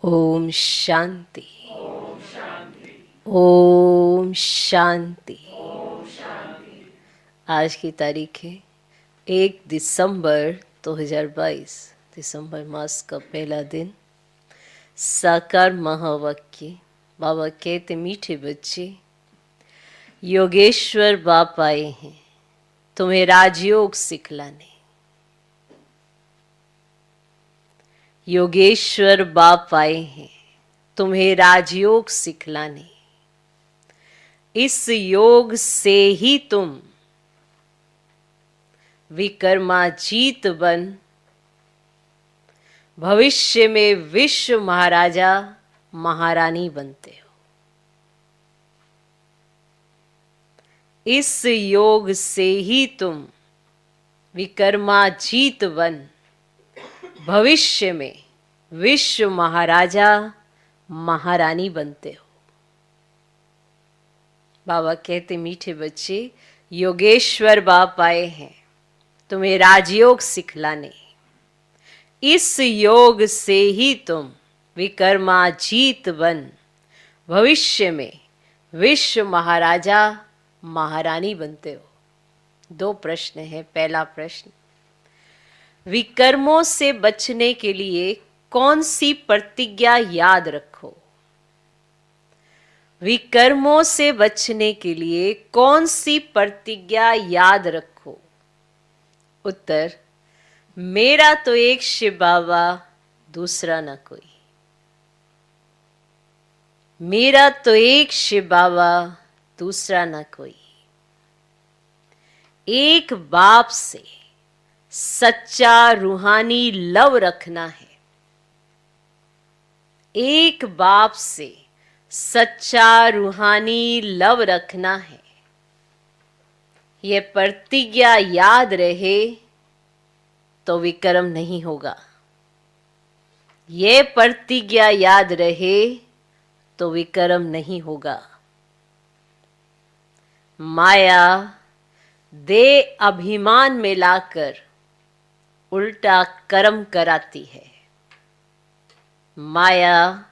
ओम शांति। ओम शांति। आज की तारीख है 1 दिसंबर 2022, दिसंबर मास का पहला दिन। साकार महावाक्य। बाबा कहते मीठे बच्चे, योगेश्वर बाप आए हैं तुम्हें राजयोग सिखलाने। योगेश्वर बाप आए हैं तुम्हें राजयोग सिखलाने। इस योग से ही तुम विकर्माजीत बन भविष्य में विश्व महाराजा महारानी बनते हो। इस योग से ही तुम विकर्माजीत बन भविष्य में विश्व महाराजा महारानी बनते हो। बाबा कहते मीठे बच्चे, योगेश्वर बाप आए हैं तुम्हें राजयोग सिखलाने। इस योग से ही तुम विकर्माजीत बन भविष्य में विश्व महाराजा महारानी बनते हो। 2 प्रश्न है। पहला प्रश्न, विकर्मों से बचने के लिए कौन सी प्रतिज्ञा याद रखो? विकर्मों से बचने के लिए कौन सी प्रतिज्ञा याद रखो? उत्तर, मेरा तो एक शिव बाबा, दूसरा न कोई। मेरा तो एक शिव बाबा, दूसरा न कोई। एक बाप से सच्चा रूहानी लव रखना है। एक बाप से सच्चा रूहानी लव रखना है। यह प्रतिज्ञा याद रहे तो विकर्म नहीं होगा। यह प्रतिज्ञा याद रहे तो विकर्म नहीं होगा। माया दे अभिमान में लाकर उल्टा कर्म कराती है। माया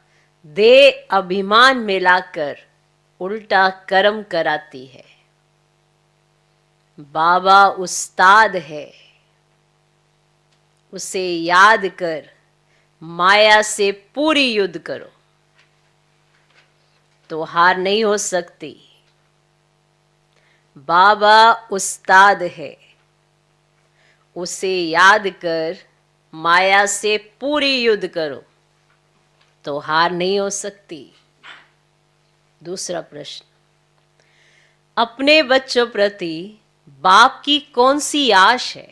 दे अभिमान में लाकर उल्टा कर्म कराती है। बाबा उस्ताद है, उसे याद कर माया से पूरी युद्ध करो तो हार नहीं हो सकती। बाबा उस्ताद है, उसे याद कर माया से पूरी युद्ध करो तो हार नहीं हो सकती। दूसरा प्रश्न, अपने बच्चों प्रति बाप की कौन सी आश है?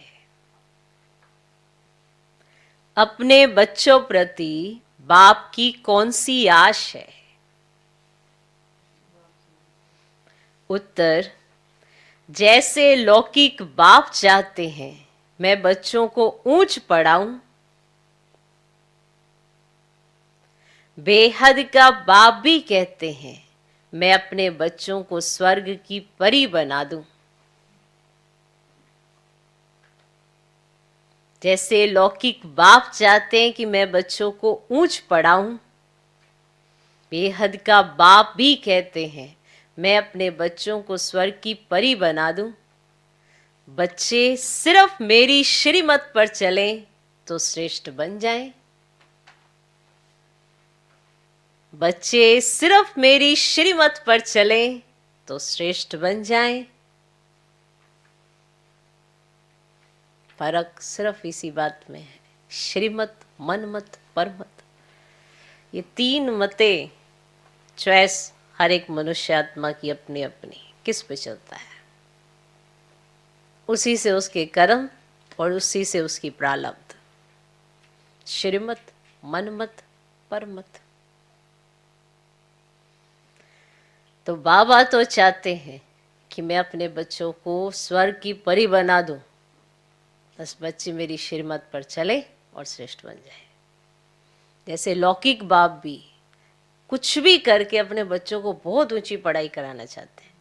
अपने बच्चों प्रति बाप की कौन सी आश है? उत्तर, जैसे लौकिक बाप चाहते हैं मैं बच्चों को ऊंच पढ़ाऊं, बेहद का बाप भी कहते हैं मैं अपने बच्चों को स्वर्ग की परी बना दूं। जैसे लौकिक बाप चाहते हैं कि मैं बच्चों को ऊंच पढ़ाऊं, बेहद का बाप भी कहते हैं मैं अपने बच्चों को स्वर्ग की परी बना दूं। बच्चे सिर्फ मेरी श्रीमत पर चलें तो श्रेष्ठ बन जाएं। बच्चे सिर्फ मेरी श्रीमत पर चलें तो श्रेष्ठ बन जाएं। फर्क सिर्फ इसी बात में है, श्रीमत, मनमत, परमत। ये 3 मतें, चॉइस हर एक मनुष्य आत्मा की अपनी अपनी, किस पे चलता है उसी से उसके कर्म और उसी से उसकी प्रारब्ध। श्रीमत, मनमत, परमत। तो बाबा तो चाहते हैं कि मैं अपने बच्चों को स्वर्ग की परी बना दूं, बस बच्चे मेरी श्रीमत पर चले और श्रेष्ठ बन जाए। जैसे लौकिक बाप भी कुछ भी करके अपने बच्चों को बहुत ऊंची पढ़ाई कराना चाहते हैं,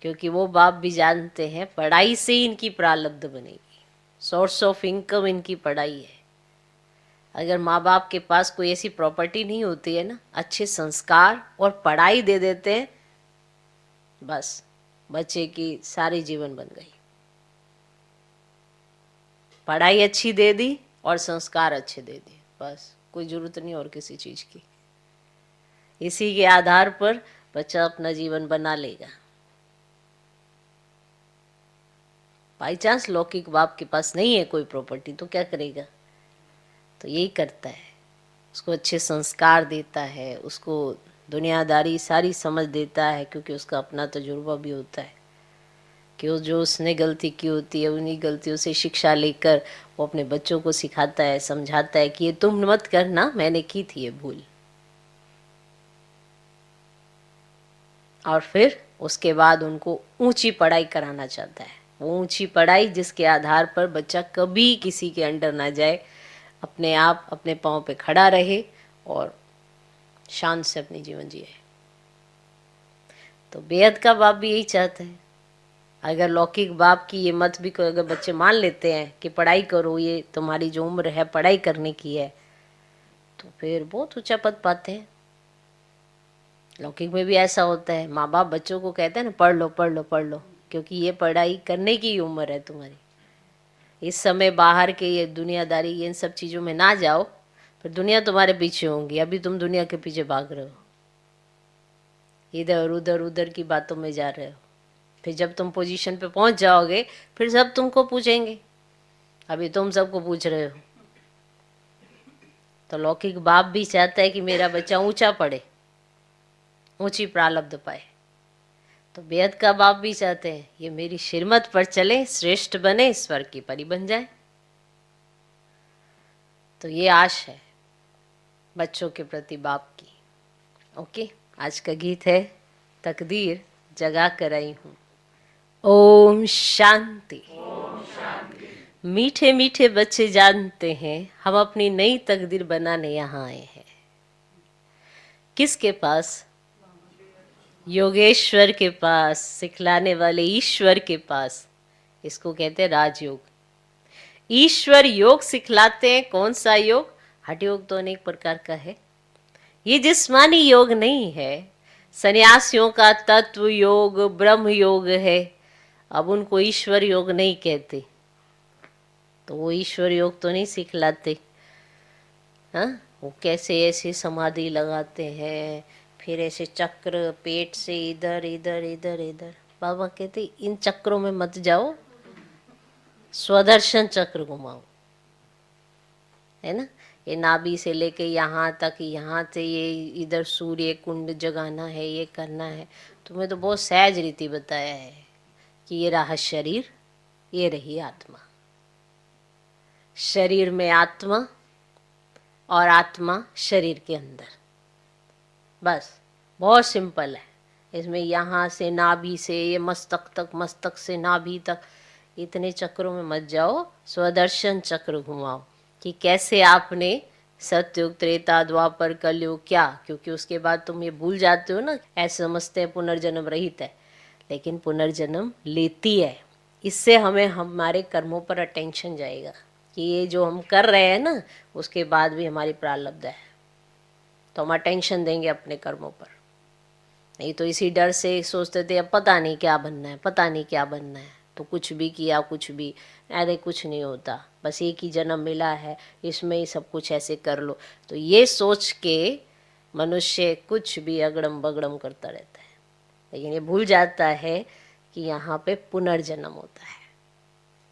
क्योंकि वो बाप भी जानते हैं पढ़ाई से ही इनकी प्रारब्ध बनेगी। सोर्स ऑफ इनकम इनकी पढ़ाई है। अगर माँ बाप के पास कोई ऐसी प्रॉपर्टी नहीं होती है ना, अच्छे संस्कार और पढ़ाई दे देते हैं, बस बच्चे की सारी जीवन बन गई। पढ़ाई अच्छी दे दी और संस्कार अच्छे दे दिए, बस कोई जरूरत नहीं और किसी चीज की। इसी के आधार पर बच्चा अपना जीवन बना लेगा। बाई चांस लौकिक बाप के पास नहीं है कोई प्रॉपर्टी तो क्या करेगा? तो यही करता है, उसको अच्छे संस्कार देता है, उसको दुनियादारी सारी समझ देता है, क्योंकि उसका अपना तजुर्बा भी होता है कि वो जो उसने गलती की होती है उन्हीं गलतियों से शिक्षा लेकर वो अपने बच्चों को सिखाता है, समझाता है कि ये तुम मत करना, मैंने की थी ये भूल। और फिर उसके बाद उनको ऊंची पढ़ाई कराना चाहता है। वो ऊंची पढ़ाई जिसके आधार पर बच्चा कभी किसी के अंडर ना जाए, अपने आप अपने पाँव पे खड़ा रहे और शान से अपनी जीवन जिए। तो बेहद का बाप भी यही चाहता है। अगर लौकिक बाप की ये मत भी को अगर बच्चे मान लेते हैं कि पढ़ाई करो, ये तुम्हारी जो उम्र है पढ़ाई करने की है, तो फिर बहुत ऊंचा पद पाते हैं। लौकिक में भी ऐसा होता है, माँ बाप बच्चों को कहते हैं ना, पढ़ लो पढ़ लो पढ़ लो, क्योंकि ये पढ़ाई करने की उम्र है तुम्हारी। इस समय बाहर के ये दुनियादारी ये इन सब चीज़ों में ना जाओ, फिर दुनिया तुम्हारे पीछे होंगी। अभी तुम दुनिया के पीछे भाग रहे हो, इधर उधर उधर की बातों में जा रहे हो। फिर जब तुम पोजीशन पे पहुंच जाओगे फिर सब तुमको पूछेंगे, अभी तुम सबको पूछ रहे हो। तो लौकिक बाप भी चाहता है कि मेरा बच्चा ऊंचा पढ़े, ऊंची प्रारब्ध पाए। तो बेहद का बाप भी चाहते हैं ये मेरी श्रीमत पर चले, श्रेष्ठ बने, स्वर्ग की परी बन जाए। तो ये आश है बच्चों के प्रति बाप की। ओके, आज का गीत है तकदीर जगा कर आई हूँ। ओम शांति। मीठे मीठे बच्चे जानते हैं हम अपनी नई तकदीर बनाने यहाँ आए हैं। किसके पास? योगेश्वर के पास, सिखलाने वाले ईश्वर के पास। इसको कहते हैं राजयोग। ईश्वर योग सिखलाते हैं। कौन सा योग? हठ योग तो अनेक प्रकार का है, ये जिस्मानी योग नहीं है। सन्यासियों का तत्व योग, ब्रह्म योग है। अब उनको ईश्वर योग नहीं कहते, तो वो ईश्वर योग तो नहीं सिखलाते। हाँ, वो कैसे ऐसे समाधि लगाते हैं, फिर ऐसे चक्र पेट से इधर इधर इधर इधर। बाबा कहते इन चक्रों में मत जाओ, स्वदर्शन चक्र घुमाओ, है ना। ये नाभि से लेके यहाँ तक, यहाँ से ये इधर सूर्य कुंड जगाना है, ये करना है। तुम्हें तो बहुत सहज रीति बताया है कि ये रहा शरीर, ये रही आत्मा। शरीर में आत्मा और आत्मा शरीर के अंदर, बस बहुत सिंपल है। इसमें यहाँ से नाभि से ये मस्तक तक, मस्तक से नाभि तक, इतने चक्रों में मत जाओ। स्वदर्शन चक्र घुमाओ कि कैसे आपने सतयुग, त्रेता, द्वापर, कलयुग, क्या, क्योंकि उसके बाद तुम ये भूल जाते हो ना, ऐसे समझते हैं पुनर्जन्म रहित है, लेकिन पुनर्जन्म लेती है। इससे हमें हमारे कर्मों पर अटेंशन जाएगा कि ये जो हम कर रहे हैं ना, उसके बाद भी हमारी प्रारब्ध है, तो हम अटेंशन देंगे अपने कर्मों पर। नहीं तो इसी डर से सोचते थे अब पता नहीं क्या बनना है, पता नहीं क्या बनना है, तो कुछ भी किया, कुछ भी, अरे कुछ नहीं होता, बस एक ही जन्म मिला है, इसमें ही सब कुछ ऐसे कर लो। तो ये सोच के मनुष्य कुछ भी अगड़म बगड़म करता रहता है, लेकिन ये भूल जाता है कि यहाँ पे पुनर्जन्म होता है।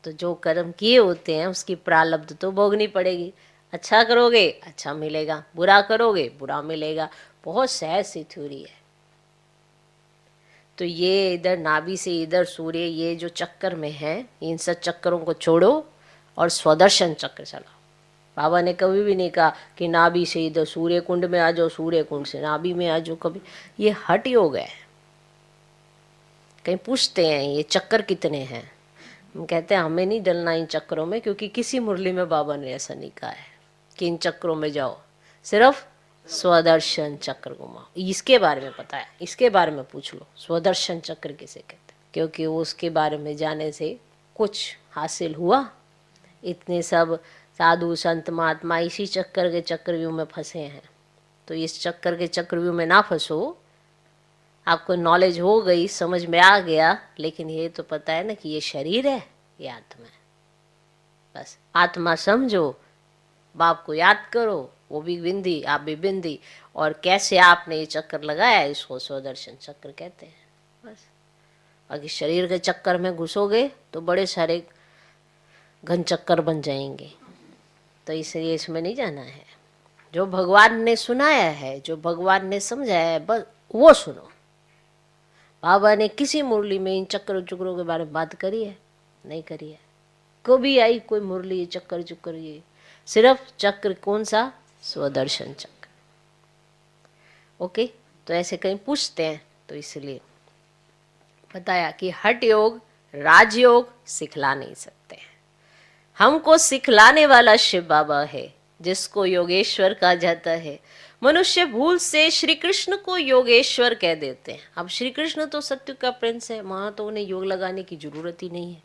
तो जो कर्म किए होते हैं उसकी प्रारब्ध तो भोगनी पड़ेगी। अच्छा करोगे अच्छा मिलेगा, बुरा करोगे बुरा मिलेगा। बहुत सहज सी थ्योरी है। तो ये इधर नाभि से इधर सूर्य, ये जो चक्कर में है, इन सब चक्करों को छोड़ो और स्वदर्शन चक्र चलाओ। बाबा ने कभी भी नहीं कहा कि नाभि से इधर सूर्य कुंड में आ जाओ, सूर्य कुंड से नाभि में आ जाओ, कभी। ये हठ योग है। कहीं पूछते हैं ये चक्कर कितने हैं, हम कहते हैं हमें नहीं डलना इन चक्रों में, क्योंकि किसी मुरली में बाबा ने ऐसा नहीं कहा है कि इन चक्रों में जाओ। सिर्फ स्वदर्शन चक्र घुमाओ, इसके बारे में पता है, इसके बारे में पूछ लो स्वदर्शन चक्र किसे कहते हैं, क्योंकि उसके बारे में जाने से कुछ हासिल हुआ। इतने सब साधु संत महात्मा इसी चक्कर के चक्रव्यूह में फंसे हैं। तो इस चक्कर के चक्रव्यूह में ना फंसो। आपको नॉलेज हो गई, समझ में आ गया, लेकिन ये तो पता है ना कि ये शरीर है, ये आत्मा है। बस आत्मा समझो, बाप को याद करो, वो भी बिंदी आप भी बिंदी, और कैसे आपने ये चक्कर लगाया इसको स्वदर्शन चक्र कहते हैं। बस बाकी शरीर के चक्कर में घुसोगे तो बड़े सारे घन चक्कर बन जाएंगे। तो इसलिए इसमें नहीं जाना है। जो भगवान ने सुनाया है, जो भगवान ने समझाया है, बस वो सुनो। बाबा ने किसी मुरली में इन चक्कर चुक्करों के बारे में बात करी है? नहीं करी है। कभी आई कोई मुरली चक्कर चुक्कर? ये सिर्फ चक्र कौन सा? स्वदर्शन चक्र। ओके, तो ऐसे कहीं पूछते हैं तो इसलिए बताया कि हठ योग राजयोग सिखला नहीं सकते हैं। हमको सिखलाने वाला शिव बाबा है, जिसको योगेश्वर कहा जाता है। मनुष्य भूल से श्री कृष्ण को योगेश्वर कह देते हैं। अब श्री कृष्ण तो सत्य का प्रिंस है, वहां तो उन्हें योग लगाने की जरूरत ही नहीं है।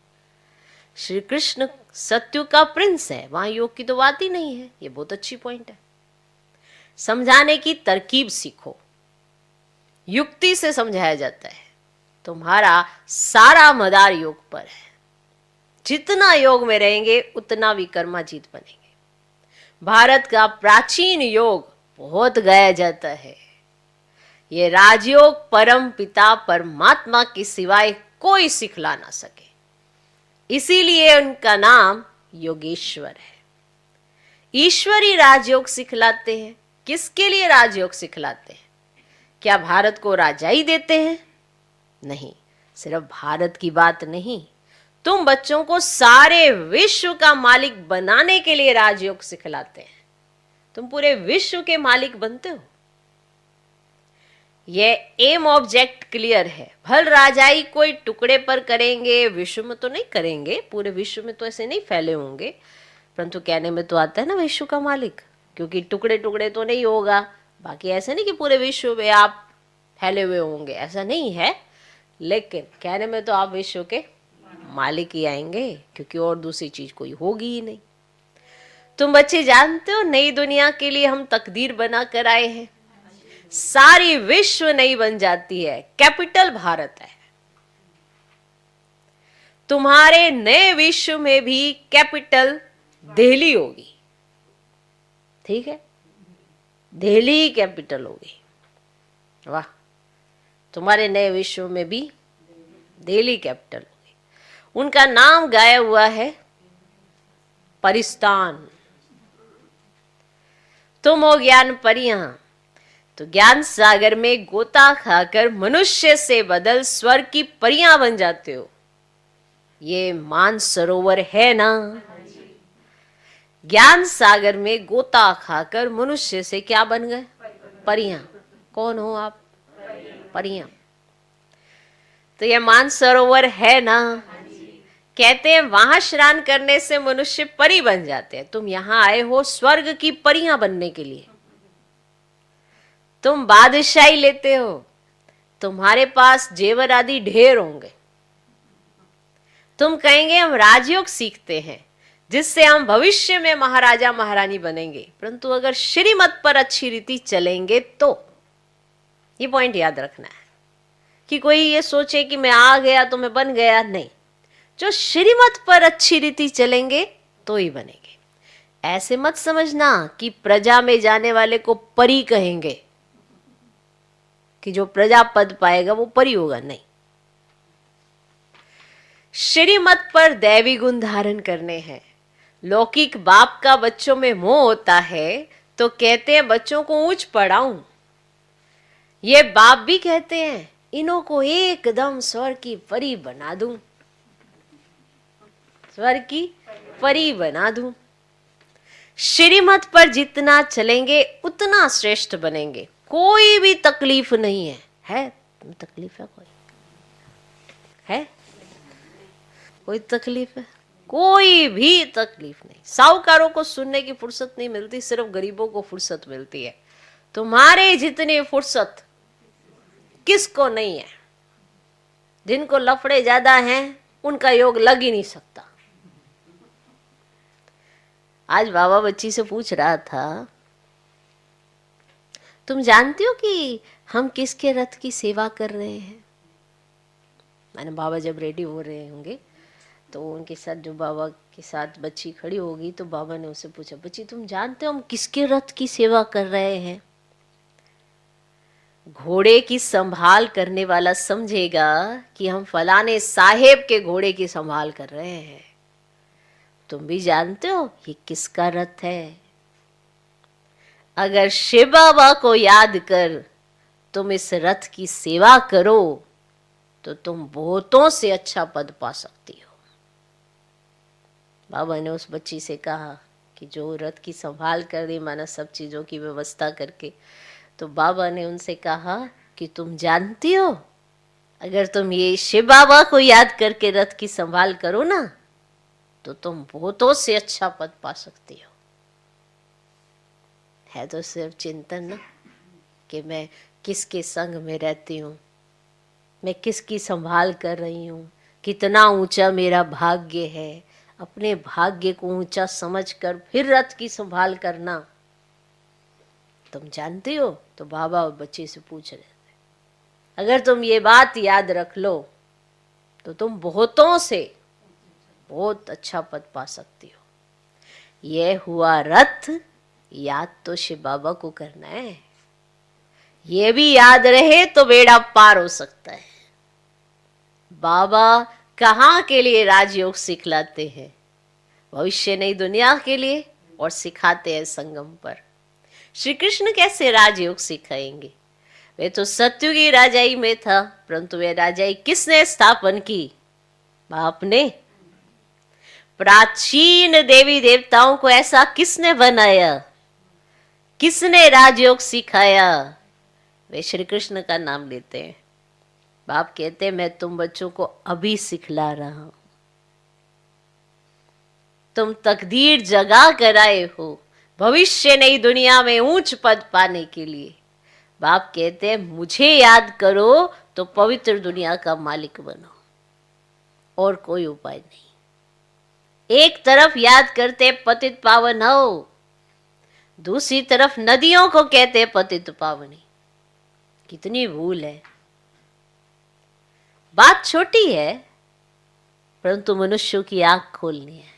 श्री कृष्ण सत्य का प्रिंस है, वहां योग की तो बात ही नहीं है। ये बहुत अच्छी पॉइंट है। समझाने की तरकीब सीखो, युक्ति से समझाया जाता है। तुम्हारा सारा मदार योग पर है। जितना योग में रहेंगे उतना विकर्माजीत बनेंगे। भारत का प्राचीन योग बहुत गाया जाता है। ये राजयोग परम पिता परमात्मा के सिवाय कोई सिखला ना सके, इसीलिए उनका नाम योगेश्वर है। ईश्वरी राजयोग सिखलाते हैं। किसके लिए राजयोग सिखलाते हैं? क्या भारत को राजाई देते हैं? नहीं, सिर्फ भारत की बात नहीं, तुम बच्चों को सारे विश्व का मालिक बनाने के लिए राजयोग सिखलाते हैं। तुम पूरे विश्व के मालिक बनते हो। ये एम ऑब्जेक्ट क्लियर है। भल राजाई कोई टुकड़े पर करेंगे, विश्व में तो नहीं करेंगे, पूरे विश्व में तो ऐसे नहीं फैले होंगे, परंतु कहने में तो आता है ना विश्व का मालिक, क्योंकि टुकड़े टुकड़े तो नहीं होगा। बाकी ऐसे नहीं कि पूरे विश्व में आप फैले हुए होंगे, ऐसा नहीं है, लेकिन कहने में तो आप विश्व के मालिक ही आएंगे, क्योंकि और दूसरी चीज कोई होगी ही नहीं। तुम बच्चे जानते हो नई दुनिया के लिए हम तकदीर बना कर आए हैं। सारी विश्व नई बन जाती है, कैपिटल भारत है। तुम्हारे नए विश्व में भी कैपिटल दिल्ली होगी, ठीक है? दिल्ली कैपिटल होगी। वाह, तुम्हारे नए विश्व में भी दिल्ली कैपिटल होगी। उनका नाम गाया हुआ है परिस्तान। तुम हो ज्ञान परियां, तो ज्ञान सागर में गोता खाकर मनुष्य से बदल स्वर्ग की परियां बन जाते हो। ये मान सरोवर है ना? ज्ञान सागर में गोता खाकर मनुष्य से क्या बन गए? परियां। कौन हो आप? परियां। तो ये मान सरोवर है ना? कहते हैं वहां स्नान करने से मनुष्य परी बन जाते हैं। तुम यहां आए हो स्वर्ग की परियां बनने के लिए। तुम बादशाही लेते हो, तुम्हारे पास जेवर आदि ढेर होंगे। तुम कहेंगे हम राजयोग सीखते हैं जिससे हम भविष्य में महाराजा महारानी बनेंगे, परंतु अगर श्रीमत पर अच्छी रीति चलेंगे तो, ये पॉइंट याद रखना है कि कोई ये सोचे कि मैं आ गया तो मैं बन गया, नहीं। जो श्रीमत पर अच्छी रीति चलेंगे तो ही बनेंगे। ऐसे मत समझना कि प्रजा में जाने वाले को परी कहेंगे, कि जो प्रजा पद पाएगा वो परी होगा, नहीं। श्रीमत पर दैवी गुण धारण करने हैं। लौकिक बाप का बच्चों में मोह होता है तो कहते हैं बच्चों को ऊंच पढ़ाऊं। ये बाप भी कहते हैं इन्हों को एकदम स्वर्ग की परी बना दूं, स्वर्ग की परी बना दूं। श्रीमत पर जितना चलेंगे उतना श्रेष्ठ बनेंगे। कोई भी तकलीफ नहीं है तकलीफ है? कोई है? कोई तकलीफ है? कोई भी तकलीफ नहीं। साहूकारों को सुनने की फुर्सत नहीं मिलती, सिर्फ गरीबों को फुर्सत मिलती है। तुम्हारे जितनी फुर्सत किसको नहीं है? जिनको लफड़े ज्यादा हैं उनका योग लग ही नहीं सकता। आज बाबा बच्ची से पूछ रहा था, तुम जानती हो कि हम किसके रथ की सेवा कर रहे हैं? मैंने बाबा जब रेडी हो रहे होंगे तो उनके साथ, जो बाबा के साथ बच्ची खड़ी होगी, तो बाबा ने उससे पूछा, बच्ची तुम जानते हो हम किसके रथ की सेवा कर रहे हैं? घोड़े की संभाल करने वाला समझेगा कि हम फलाने साहेब के घोड़े की संभाल कर रहे हैं। तुम भी जानते हो ये किसका रथ है? अगर शिव बाबा को याद कर तुम इस रथ की सेवा करो तो तुम बहुतों से अच्छा पद पा सकती हो। बाबा ने उस बच्ची से कहा कि जो रथ की संभाल कर रही, माना सब चीजों की व्यवस्था करके, तो बाबा ने उनसे कहा कि तुम जानती हो अगर तुम ये शिव बाबा को याद करके रथ की संभाल करो ना तो तुम बहुतों से अच्छा पद पा सकती हो। है तो सिर्फ चिंतन ना, कि मैं किसके संग में रहती हूँ, मैं किसकी संभाल कर रही हूँ, कितना ऊंचा मेरा भाग्य है। अपने भाग्य को ऊंचा समझकर फिर रथ की संभाल करना तुम जानती हो? तो बाबा और बच्चे से पूछ रहे थे। अगर तुम ये बात याद रख लो तो तुम बहुतों से बहुत अच्छा पद पा सकती हो। ये हुआ रथ, याद तो शिव बाबा को करना है। ये भी याद रहे तो बेड़ा पार हो सकता है। बाबा कहाँ के लिए राजयोग सिखलाते हैं? भविष्य नई दुनिया के लिए, और सिखाते हैं संगम पर। श्री कृष्ण कैसे राजयोग सिखाएंगे? वे तो सत्युगी राजाई में था, परंतु वे राजाई किसने स्थापन की? बाप ने। प्राचीन देवी देवताओं को ऐसा किसने बनाया? किसने राजयोग सिखाया? वे श्री कृष्ण का नाम लेते हैं। बाप कहते हैं मैं तुम बच्चों को अभी सिखला रहा हूं। तुम तकदीर जगा कर आए हो भविष्य नई दुनिया में ऊंच पद पाने के लिए। बाप कहते हैं मुझे याद करो तो पवित्र दुनिया का मालिक बनो, और कोई उपाय नहीं। एक तरफ याद करते पतित पावन हो, दूसरी तरफ नदियों को कहते पतित पावनी। कितनी भूल है। बात छोटी है परंतु मनुष्यों की आंख खोलनी है।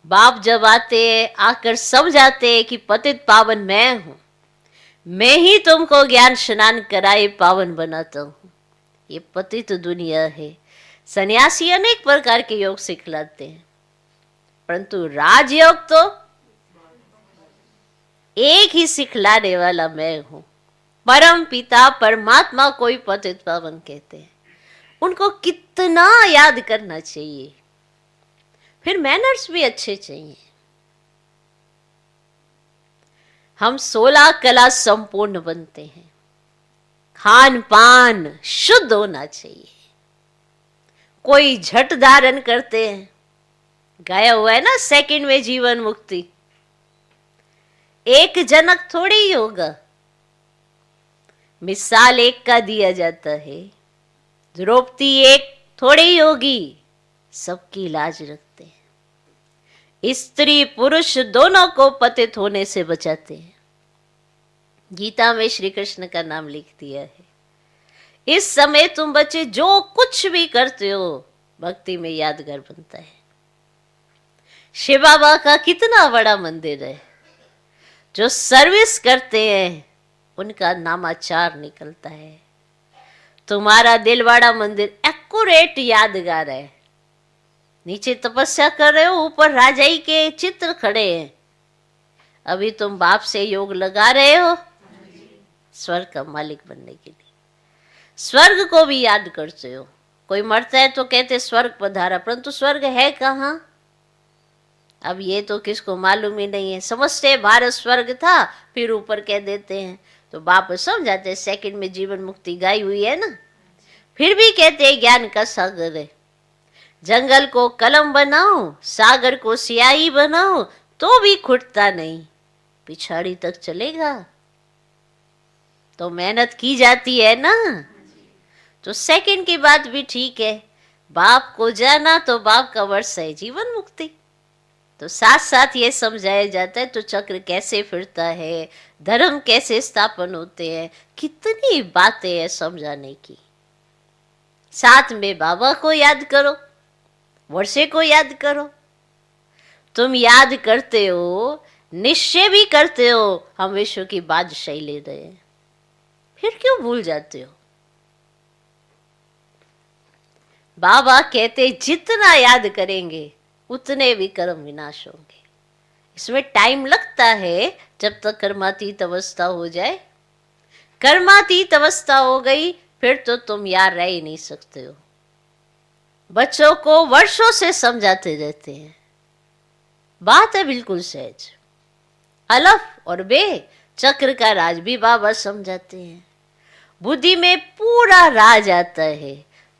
बाप जब आते आकर समझाते कि पतित पावन मैं हूं, मैं ही तुमको ज्ञान स्नान कराए पावन बनाता हूं। ये पतित दुनिया है। सन्यासी अनेक प्रकार के योग सिखलाते हैं, परंतु राजयोग तो एक ही सिखलाने वाला मैं हूं। परम पिता परमात्मा को ही पतित पावन कहते हैं। उनको कितना याद करना चाहिए। फिर मैनर्स भी अच्छे चाहिए। हम 16 कला संपूर्ण बनते हैं। खान पान शुद्ध होना चाहिए। कोई झट धारण करते हैं, गाया हुआ है ना सेकंड में जीवन मुक्ति। एक जनक थोड़ी ही होगा, मिसाल एक का दिया जाता है। द्रौपदी एक थोड़ी ही होगी, सबकी लाज रखते हैं। स्त्री पुरुष दोनों को पतित होने से बचाते हैं। गीता में श्री कृष्ण का नाम लिख दिया है। इस समय तुम बच्चे जो कुछ भी करते हो भक्ति में यादगार बनता है। शिव बाबा का कितना बड़ा मंदिर है। जो सर्विस करते हैं उनका नामाचार निकलता है। तुम्हारा दिलवाड़ा मंदिर एक्यूरेट यादगार है। नीचे तपस्या कर रहे हो, ऊपर राजाई के चित्र खड़े हैं। अभी तुम बाप से योग लगा रहे हो स्वर्ग का मालिक बनने के लिए। स्वर्ग को भी याद करते हो। कोई मरता है तो कहते स्वर्ग पधारा, परंतु स्वर्ग है कहाँ? अब ये तो किसको मालूम ही नहीं है। समझते भारत स्वर्ग था, फिर ऊपर कह देते हैं। तो बाप समझाते सेकंड में जीवन मुक्ति गाई हुई है ना, फिर भी कहते हैं ज्ञान का सागर है। जंगल को कलम बनाओ, सागर को स्याही बनाओ, तो भी खुटता नहीं, पिछाड़ी तक चलेगा। तो मेहनत की जाती है ना। तो सेकंड की बात भी ठीक है। बाप को जाना तो बाप का वर्ष है जीवन मुक्ति। तो साथ साथ ये समझाया जाता है तो चक्र कैसे फिरता है, धर्म कैसे स्थापन होते हैं, कितनी बातें हैं समझाने की। साथ में बाबा को याद करो, वर्षे को याद करो। तुम याद करते हो, निश्चय भी करते हो हम विश्व की बादशाही ले रहे हैं, फिर क्यों भूल जाते हो? बाबा कहते जितना याद करेंगे उतने विक्रम विनाश होंगे। इसमें टाइम लगता है, जब तक कर्मातीत अवस्था हो जाए। कर्मातीत अवस्था हो गई फिर तो तुम यार रह ही नहीं सकते हो। बच्चों को वर्षों से समझाते रहते हैं, बात है बिल्कुल सहज। अलफ और बे चक्र का राज भी बाबा समझाते हैं। बुद्धि में पूरा राज आता है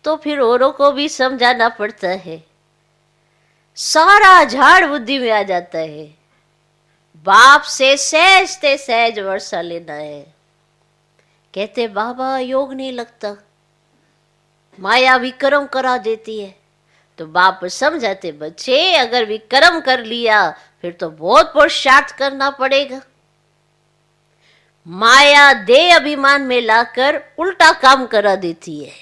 तो फिर औरों को भी समझाना पड़ता है। सारा झाड़ बुद्धि में आ जाता है। बाप से सहज वर्षा लेना है। कहते बाबा योग नहीं लगता, माया विक्रम करा देती है। तो बाप समझाते बच्चे अगर विक्रम कर लिया फिर तो बहुत पुरुषार्थ करना पड़ेगा। माया देह अभिमान में लाकर उल्टा काम करा देती है।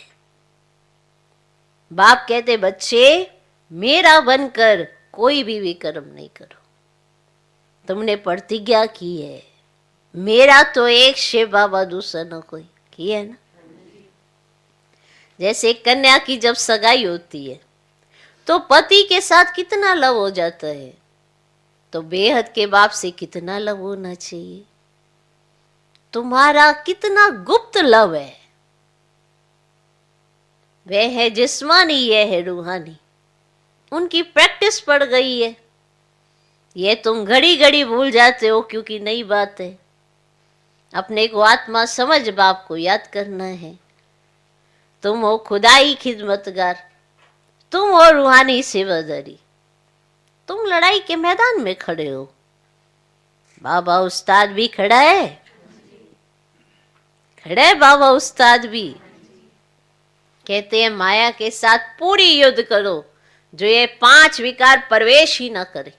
बाप कहते बच्चे मेरा बनकर कोई भी विक्रम नहीं करो। तुमने प्रतिज्ञा की है, मेरा तो एक शिव बाबा दूसरा न कोई, की है ना। जैसे कन्या की जब सगाई होती है तो पति के साथ कितना लव हो जाता है, तो बेहद के बाप से कितना लव होना चाहिए। तुम्हारा कितना गुप्त लव है, वह है जिस्मानी, यह है रूहानी। उनकी प्रैक्टिस पड़ गई है, ये तुम घड़ी घड़ी भूल जाते हो क्योंकि नई बात है। अपने को आत्मा समझ बाप को याद करना है। तुम हो खुदाई खिदमतगार, तुम हो रूहानी सेवादारी। तुम लड़ाई के मैदान में खड़े हो, बाबा उस्ताद भी खड़ा है, खड़ा है बाबा उस्ताद भी। कहते हैं माया के साथ पूरी युद्ध करो, जो ये 5 विकार प्रवेश ही ना करे।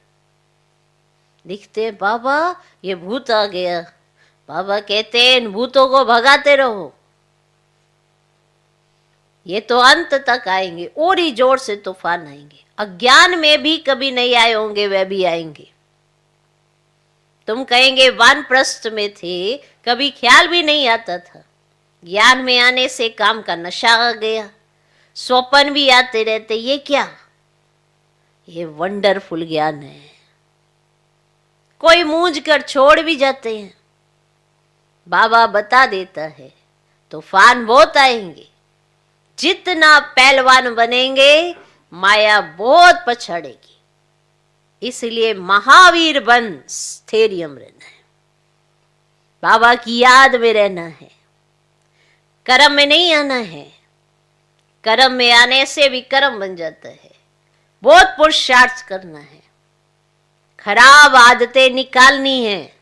दिखते हैं बाबा ये भूत आ गया, बाबा कहते हैं इन भूतों को भगाते रहो, ये तो अंत तक आएंगे और ही जोर से तूफान आएंगे। अज्ञान में भी कभी नहीं आए होंगे, वह भी आएंगे। तुम कहेंगे वानप्रस्थ में थे, कभी ख्याल भी नहीं आता था। ज्ञान में आने से काम का नशा आ गया, स्वप्न भी आते रहते। ये क्या? ये वंडरफुल ज्ञान है। कोई मूंझ कर छोड़ भी जाते हैं, बाबा बता देता है तूफान बहुत आएंगे। जितना पहलवान बनेंगे माया बहुत पछाड़ेगी। इसलिए महावीर बन स्थैर्यम रहना है, बाबा की याद में रहना है, कर्म में नहीं आना है। कर्म में आने से विक्रम बन जाता है। बहुत पुरुषार्थ करना है, खराब आदतें निकालनी है।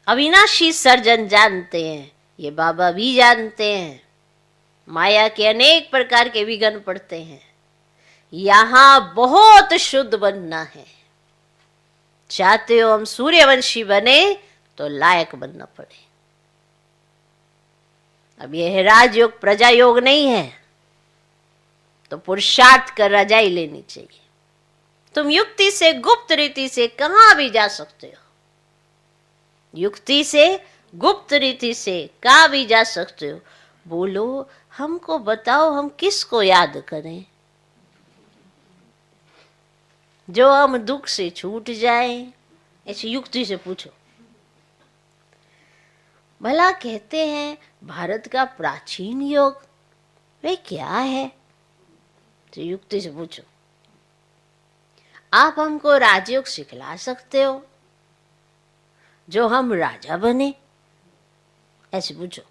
अविनाशी सर्जन जानते हैं, ये बाबा भी जानते हैं। माया के अनेक प्रकार के विघ्न पड़ते हैं। यहां बहुत शुद्ध बनना है। चाहते हो हम सूर्यवंशी बने तो लायक बनना पड़े। अब यह राजयोग प्रजा योग नहीं है, तो पुरुषार्थ कर रजाई लेनी चाहिए। तुम युक्ति से गुप्त रीति से कहां भी जा सकते हो, युक्ति से गुप्त रीति से कहां भी जा सकते हो। बोलो हमको बताओ हम किसको याद करें जो हम दुख से छूट जाए, ऐसी युक्ति से पूछो। भला कहते हैं भारत का प्राचीन योग वे क्या है, तो युक्ति से पूछो। आप हमको राजयोग सिखला सकते हो जो हम राजा बने, ऐसे पूछो।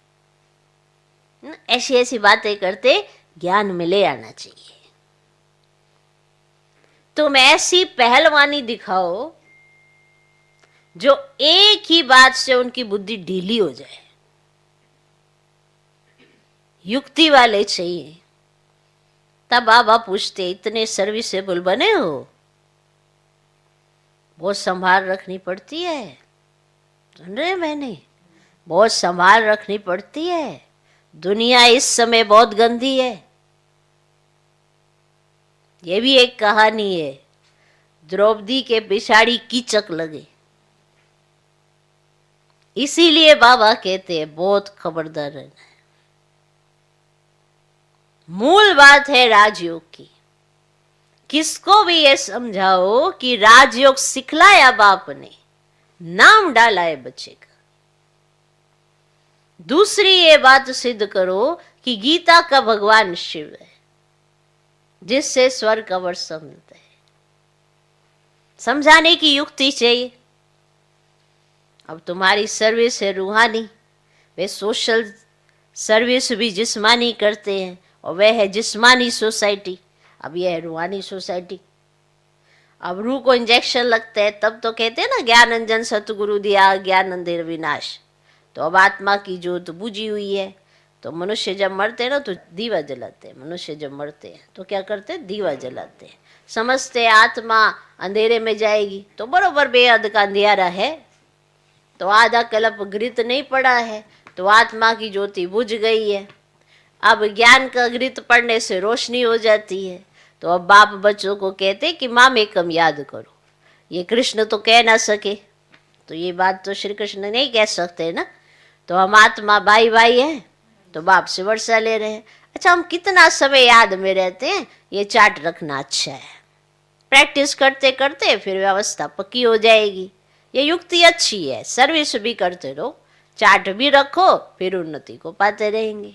ऐसी ऐसी बातें करते ज्ञान में ले आना चाहिए। तुम ऐसी पहलवानी दिखाओ जो एक ही बात से उनकी बुद्धि ढीली हो जाए। युक्ति वाले चाहिए। तब बाबा पूछते इतने सर्विसेबल बने हो, बहुत संभाल रखनी पड़ती है। सुन रहे मैंने, बहुत संभाल रखनी पड़ती है। दुनिया इस समय बहुत गंदी है। ये भी एक कहानी है, द्रौपदी के पिछाड़ी कीचक लगे। इसीलिए बाबा कहते हैं बहुत खबरदार रहना है। मूल बात है राजयोग की। किसको भी ये समझाओ कि राजयोग सिखलाया बाप ने, नाम डाला है बच्चे का। दूसरी ये बात सिद्ध करो कि गीता का भगवान शिव है, जिससे स्वर्ग अवश्य मिलता है। समझाने की युक्ति चाहिए। अब तुम्हारी सर्विस है रूहानी, वे सोशल सर्विस भी जिस्मानी करते हैं, और वह है जिस्मानी सोसाइटी। अब यह है रूहानी सोसाइटी। अब रूह को इंजेक्शन लगता है, तब तो कहते हैं ना ज्ञान अंजन सतगुरु दिया ज्ञान अंधेर विनाश। तो अब आत्मा की जोत बुझी हुई है। तो मनुष्य जब मरते हैं ना तो दीवा जलाते हैं। मनुष्य जब मरते हैं तो क्या करते हैं? दीवा जलाते हैं। समझते आत्मा अंधेरे में जाएगी, तो बरोबर बेहद का अंधियारा है, तो आधा कल्प घृत नहीं पड़ा है, तो आत्मा की ज्योति बुझ गई है। अब ज्ञान का घृत पड़ने से रोशनी हो जाती है। तो अब बाप बच्चों को कहते कि माँ में कम याद करो। ये कृष्ण तो कह ना सके, तो ये बात तो श्री कृष्ण नहीं कह सकते ना। तो हम आत्मा भाई भाई हैं, तो बाप से वर्षा ले रहे हैं। अच्छा, हम कितना समय याद में रहते हैं, ये चार्ट रखना अच्छा है। प्रैक्टिस करते करते फिर व्यवस्था पक्की हो जाएगी। ये युक्ति अच्छी है। सर्विस भी करते रहो, चार्ट भी रखो, फिर उन्नति को पाते रहेंगे।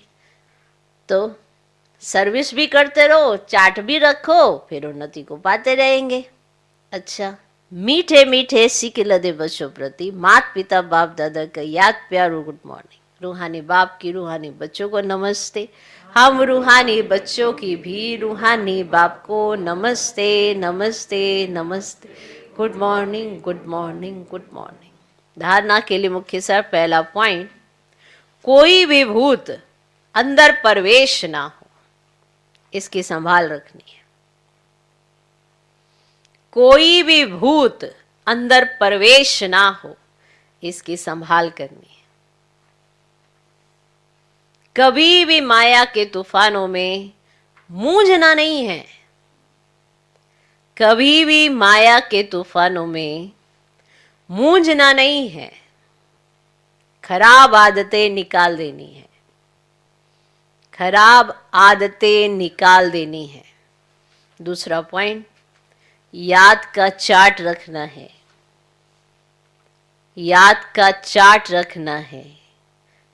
तो सर्विस भी करते रहो, चार्ट भी रखो, फिर उन्नति को पाते रहेंगे। अच्छा, मीठे मीठे सीख लदे बच्चों प्रति माता पिता बाप दादा का याद प्यार और गुड मॉर्निंग। रूहानी बाप की रूहानी बच्चों को नमस्ते। हम रूहानी बच्चों की भी रूहानी बाप को नमस्ते नमस्ते नमस्ते। Good morning good morning good morning. धारणा के लिए मुख्य सर पहला पॉइंट, कोई भी भूत अंदर प्रवेश ना हो, इसकी संभाल रखनी है। कोई भी भूत अंदर प्रवेश ना हो, इसकी संभाल करनी है। कभी भी माया के तूफानों में मूंझना नहीं है। कभी भी माया के तूफानों में मूंझना नहीं है। खराब आदतें निकाल देनी है। खराब आदतें निकाल देनी है। दूसरा पॉइंट, याद का चार्ट रखना है। याद का चार्ट रखना है।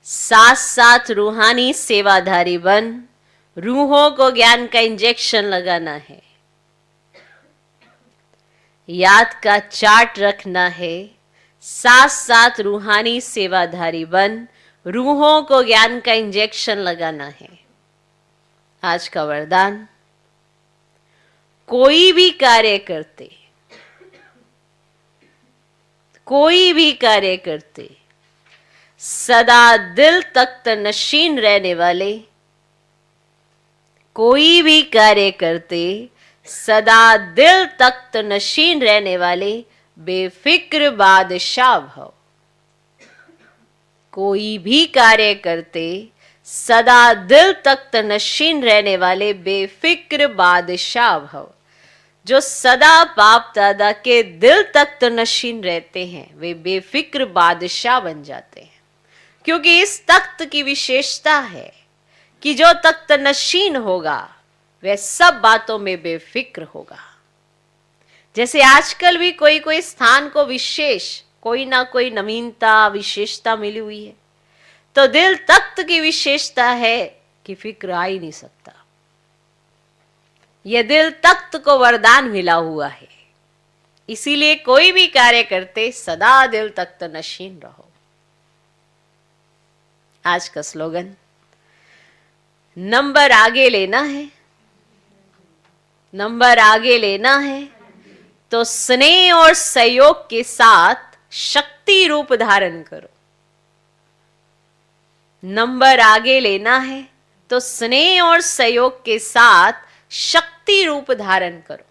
साथ साथ रूहानी सेवाधारी बन रूहों को ज्ञान का इंजेक्शन लगाना है। याद का चार्ट रखना है, साथ साथ रूहानी सेवाधारी बन रूहों को ज्ञान का इंजेक्शन लगाना है। आज का वरदान, कोई भी कार्य करते, कोई भी कार्य करते सदा दिल तख्त नशीन रहने वाले, कोई भी कार्य करते सदा दिल तख्त नशीन रहने वाले बेफिक्र बादशाह भव। कोई भी कार्य करते सदा दिल तख्त नशीन रहने वाले बेफिक्र बादशाह भव। जो सदा बाप दादा के दिल तख्त नशीन रहते हैं, वे बेफिक्र बादशाह बन जाते हैं। क्योंकि इस तख्त की विशेषता है कि जो तख्त नशीन होगा वह सब बातों में बेफिक्र होगा। जैसे आजकल भी कोई कोई स्थान को विशेष कोई ना कोई नवीनता विशेषता मिली हुई है, तो दिल तख्त की विशेषता है कि फिक्र आ ही नहीं सकता। यह दिल तख्त को वरदान मिला हुआ है। इसीलिए कोई भी कार्य करते सदा दिल तख्त नशीन रहो। आज का स्लोगन, नंबर आगे लेना है, नंबर आगे लेना है तो स्नेह और सहयोग के साथ शक्ति रूप धारण करो। नंबर आगे लेना है तो स्नेह और सहयोग के साथ शक्ति रूप धारण करो।